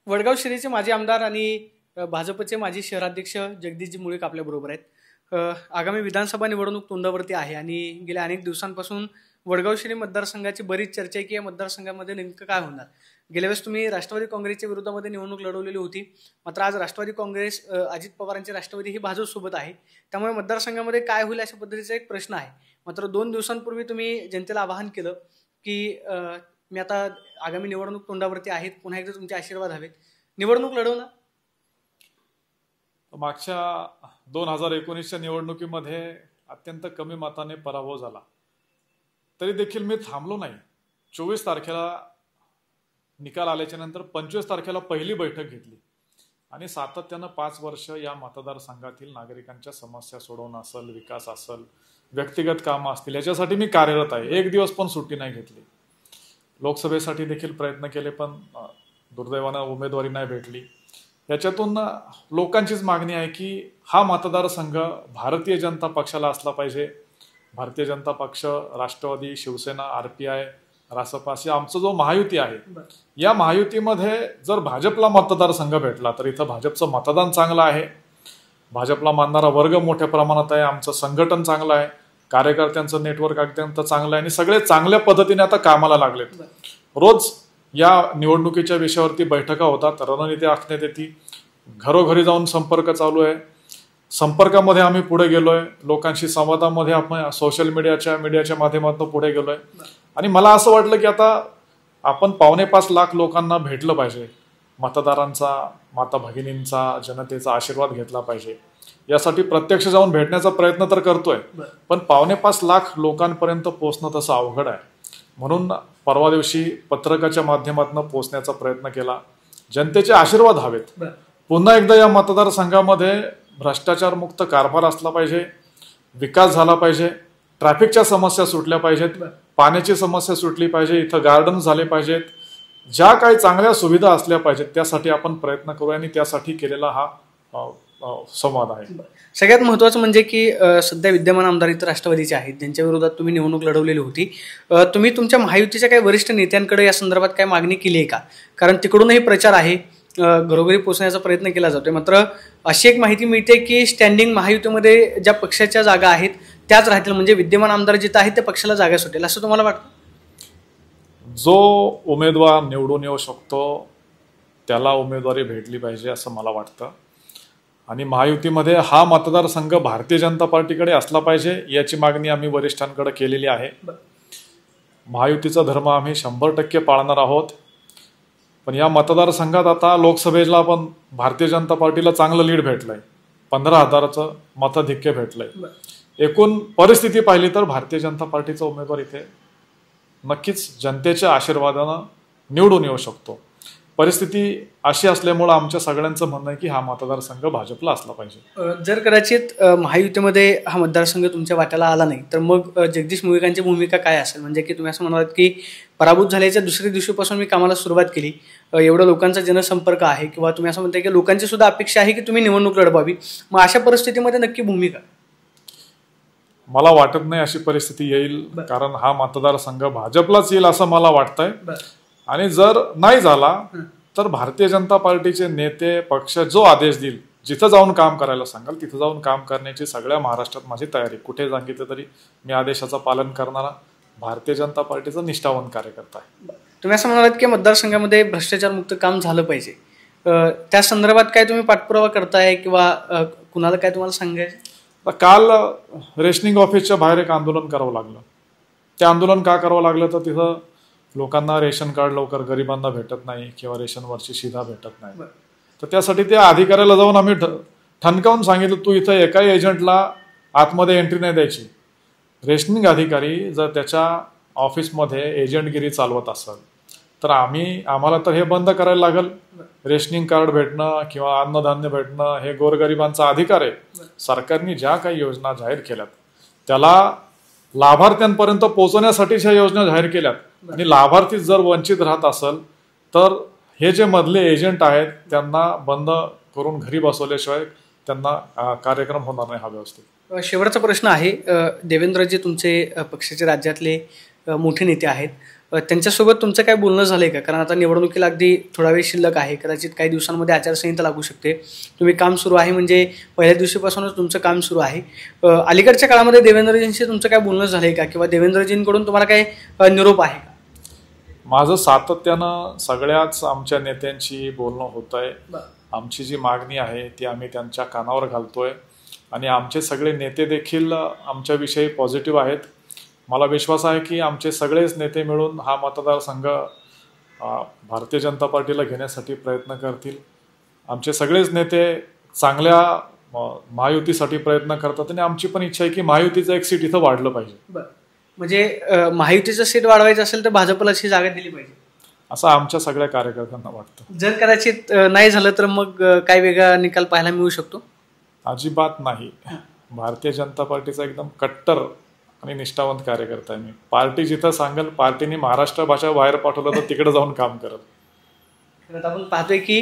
वडगाव शिरीचे माजी आमदार आणि भाजपचे माजी शहराध्यक्ष जगदीशजी मुळीक आपल्याबरोबर आहेत. आगामी विधानसभा निवडणूक तोंडावरती आहे आणि गेल्या अनेक दिवसांपासून वडगाव शिरी मतदारसंघाची बरीच चर्चा आहे की या मतदारसंघामध्ये नेमकं काय होणार. गेल्या वेळेस तुम्ही राष्ट्रवादी काँग्रेसच्या विरोधामध्ये निवडणूक लढवलेली होती, मात्र आज राष्ट्रवादी काँग्रेस अजित पवारांची राष्ट्रवादी ही भाजपसोबत आहे, त्यामुळे मतदारसंघामध्ये काय होईल अशा पद्धतीचा एक प्रश्न आहे. मात्र 2 दिवसांपूर्वी तुम्ही जनतेला आवाहन केलं की मी आता आगामी निवडणूक तोंडावरती आहेत, पुन्हा एकदा तुमचे आशीर्वाद हवेत, निवडणूक लढवणार. मागच्या 2019च्या निवडणुकीमध्ये अत्यंत कमी मताने पराभव झाला, तरी देखील मी थांबलो नाही. 24 तारखेला निकाल आल्याच्या नंतर 25 तारखेला पहिली बैठक घेतली आणि सातत्यानं 5 वर्ष या मतदारसंघातील नागरिकांच्या समस्या सोडवणं असेल, विकास असेल, व्यक्तिगत कामं असतील, याच्यासाठी मी कार्यरत आहे. एक दिवस पण सुट्टी नाही घेतली. लोकसभेसाठी देखील प्रयत्न केले, पण दुर्दैवानं उमेदवारी नाही भेटली. याच्यातून लोकांचीच मागणी आहे की हा मतदारसंघ भारतीय जनता पक्षाला असला पाहिजे. भारतीय जनता पक्ष, राष्ट्रवादी, शिवसेना, RPI, रासप अशी आमचा जो महायुती आहे, या महायुतीमध्ये जर भाजपला मतदारसंघ भेटला तर इथं भाजपचं मतदान चांगलं आहे, भाजपला मानणारा वर्ग मोठ्या प्रमाणात आहे, आमचं संघटन चांगलं आहे, कार्यकर्त्यांचं नेटवर्क अत्यंत चांगलं आहे आणि सगळे चांगल्या पद्धतीने आता कामाला लागलेत. रोज या निवडणुकीच्या विषयावरती बैठका होतात, रणनीती आखण्यात येते, घरोघरी जाऊन संपर्क चालू आहे. संपर्कामध्ये आम्ही पुढे गेलोय, लोकांशी संवादामध्ये आपण सोशल मीडियाच्या माध्यमातून पुढे गेलोय आणि मला असं वाटलं की आता आपण 4.25 लाख लोकांना भेटलं पाहिजे. मतदारांचा, माता भगिनींचा, जनतेचा आशीर्वाद घेतला पाहिजे. यासाठी प्रत्यक्ष जाऊन भेटण्याचा प्रयत्न तर करतोय, पण 4.25 लाख लोकांपर्यंत पोहोचणं तसं अवघड आहे. म्हणून परवा दिवशी पत्रकाच्या माध्यमातून पोहोचण्याचा प्रयत्न केला. जनतेचे आशीर्वाद हवेत. पुन्हा एकदा या मतदारसंघामध्ये भ्रष्टाचार मुक्त कारभार असला पाहिजे, विकास झाला पाहिजे, ट्रॅफिकच्या समस्या सुटल्या पाहिजेत, पाण्याची समस्या सुटली पाहिजे, इथं गार्डन झाले पाहिजेत, ज्या काही चांगल्या सुविधा असल्या पाहिजेत त्यासाठी आपण प्रयत्न करूया आणि त्यासाठी केलेला हा संवाद आहे. सगळ्यात महत्त्वाचं म्हणजे की सध्या विद्यमान आमदार इतर राष्ट्रवादीचे आहेत, ज्यांच्या विरोधात तुम्ही निवडणूक लढवलेली होती. तुम्ही तुमच्या महायुतीच्या काही वरिष्ठ नेत्यांकडे या संदर्भात काय मागणी केली आहे का? कारण तिकडूनही प्रचार आहे, घरोघरी पोहोचण्याचा प्रयत्न केला जातोय. मात्र अशी एक माहिती मिळते की स्टँडिंग महायुतीमध्ये ज्या पक्षाच्या जागा आहेत त्याच राहतील, म्हणजे विद्यमान आमदार जिथं आहेत त्या पक्षाला जागा सुटेल, असं तुम्हाला वाटतं? जो उमेदवार निवडून येऊ शकतो त्याला उमेदवारी भेटली पाहिजे असं मला वाटतं आणि महायुतीमध्ये हा मतदारसंघ भारतीय जनता पार्टीकडे असला पाहिजे याची मागणी आम्ही वरिष्ठांकडे केलेली आहे. महायुतीचा धर्म आम्ही 100% पाळणार आहोत. पण या मतदारसंघात आता लोकसभेला पण भारतीय जनता पार्टीला चांगलं लीड भेटलंय, 15,000चं मताधिक्य भेटलंय. एकूण परिस्थिती पाहिली तर भारतीय जनता पार्टीचा उमेदवार इथे नक्कीच जनतेच्या आशीर्वादानं निवडून येऊ शकतो. परिस्थिती अशी असल्यामुळे आमच्या सगळ्यांचं म्हणणं आहे की हा मतदारसंघ भाजपला असला पाहिजे. जर कदाचित महायुतीमध्ये हा मतदारसंघ तुमच्या वाट्याला आला नाही तर मग जगदीश मुळीकांची भूमिका काय असेल? म्हणजे की तुम्ही असं म्हणालात की पराभूत झाल्याच्या दुसऱ्या दिवशीपासून मी कामाला सुरुवात केली, एवढा लोकांचा जनसंपर्क आहे, किंवा तुम्ही असं म्हणताय की लोकांची सुद्धा अपेक्षा आहे की तुम्ही निवडणूक लढवावी, मग अशा परिस्थितीमध्ये नक्की भूमिका? मला वाटत नाही अशी परिस्थिती येईल, कारण हा मतदारसंघ भाजपलाच येईल असं मला वाटतंय. आणि जर नाही झाला तर भारतीय जनता पार्टीचे नेते, पक्ष जो आदेश देईल, जिथं जाऊन काम करायला सांगाल तिथं जाऊन काम करण्याची सगळ्या महाराष्ट्रात माझी तयारी. कुठे सांगितलं तरी मी आदेशाचं पालन करणारा भारतीय जनता पार्टीचा निष्ठावंत कार्यकर्ता आहे. तुम्ही असं म्हणालात की मतदारसंघामध्ये भ्रष्टाचार मुक्त काम झालं पाहिजे, त्या संदर्भात काय तुम्ही पाठपुरावा करताय किंवा कुणाला काय तुम्हाला सांगायचं? काल रेशनिंग ऑफिसच्या बाहेर एक आंदोलन करावं लागलं. ते आंदोलन का करावं लागलं तर तिथं लोकांना रेशन कार्ड लवकर गरिबांना भेटत नाही किंवा रेशनवरची शिधा भेटत नाही. तर त्यासाठी त्या अधिकाऱ्याला जाऊन आम्ही ठणकावून सांगितलं, तू इथं एकाही एजंटला आतमध्ये एंट्री नाही द्यायची. रेशनिंग अधिकारी जर त्याच्या ऑफिसमध्ये एजंटगिरी चालवत असेल तर आम्हाला तर हे बंद करायला लागेल. रेशनिंग कार्ड भेटणं किंवा अन्नधान्य भेटणं हे गोरगरिबांचा अधिकार आहे. सरकारने ज्या काही योजना जाहीर केल्यात त्याला लाभार्थ्यांपर्यंत पोहोचवण्यासाठीच ह्या योजना जाहीर केल्यात आणि लाभार्थी जर वंचित राहत असेल तर हे जे मधले एजंट आहेत त्यांना बंद करून घरी बसवल्याशिवाय त्यांना कार्यक्रम होणार नाही हा व्यवस्थित. शेवटचा प्रश्न आहे, देवेंद्रजी तुमचे पक्षाचे राज्यातले मोठे नेते आहेत, त्यांच्यासोबत तुमचं काय बोलणं झालंय का? कारण आता निवडणुकीला अगदी थोडा वेळ शिल्लक आहे, कदाचित काही दिवसांमध्ये आचारसंहिता लागू शकते. तुम्ही काम सुरू आहे म्हणजे पहिल्या दिवशीपासूनच तुमचं काम सुरू आहे. अलीकडच्या काळामध्ये देवेंद्रजींशी तुमचं काय बोलणं झालंय का, किंवा देवेंद्रजींकडून तुम्हाला काय निरोप आहे का? माझं सातत्यानं सगळ्याच आमच्या नेत्यांशी बोलणं होत आहे. आमची जी मागणी आहे ती आम्ही त्यांच्या कानावर घालतोय आणि आमचे सगळे नेते देखील आमच्याविषयी पॉझिटिव्ह आहेत. मला विश्वास आहे की आमचे सगळेच नेते मिळून हा मतदारसंघ भारतीय जनता पार्टीला घेण्यासाठी प्रयत्न करतील. आमचे सगळेच नेते चांगल्या महायुतीसाठी प्रयत्न करतात आणि आमची पण इच्छा आहे की महायुतीचं एक सीट इथं वाढलं पाहिजे. म्हणजे महायुतीचं सीट वाढवायचं असेल तर भाजपला अशी जागा दिली पाहिजे असं आमच्या सगळ्या कार्यकर्त्यांना वाटतं. जर कदाचित नाही झालं तर मग काय वेगळा निकाल पाहायला मिळू शकतो? अजिबात नाही. भारतीय जनता पार्टीचा एकदम कट्टर आणि निष्ठावंत कार्यकर्ता आहे मी. पार्टी जिथं सांगेल, पार्टीने महाराष्ट्र भाषा बाहेर पाठवलं तर तिकडे जाऊन काम करत. आपण पाहतोय की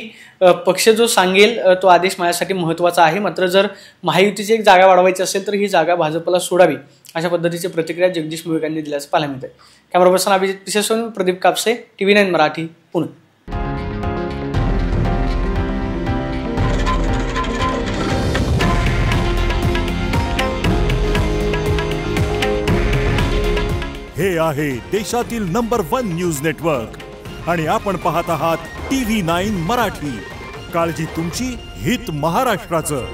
पक्ष जो सांगेल तो आदेश माझ्यासाठी महत्त्वाचा आहे. मात्र जर महायुतीची एक जागा वाढवायची असेल तर ही जागा भाजपला सोडावी, अशा पद्धतीची प्रतिक्रिया जगदीश मुळीक यांनी दिल्याचं पाहायला मिळत आहे. कॅमेरा पर्सन अभिजित पिसेसोन, प्रदीप कापसे, TV9 मराठी, पुणे. हे आहे देशातील नंबर 1 न्यूज नेटवर्क आणि आपण पाहत आहात TV9 मराठी. काळजी तुमची, हित महाराष्ट्राचं.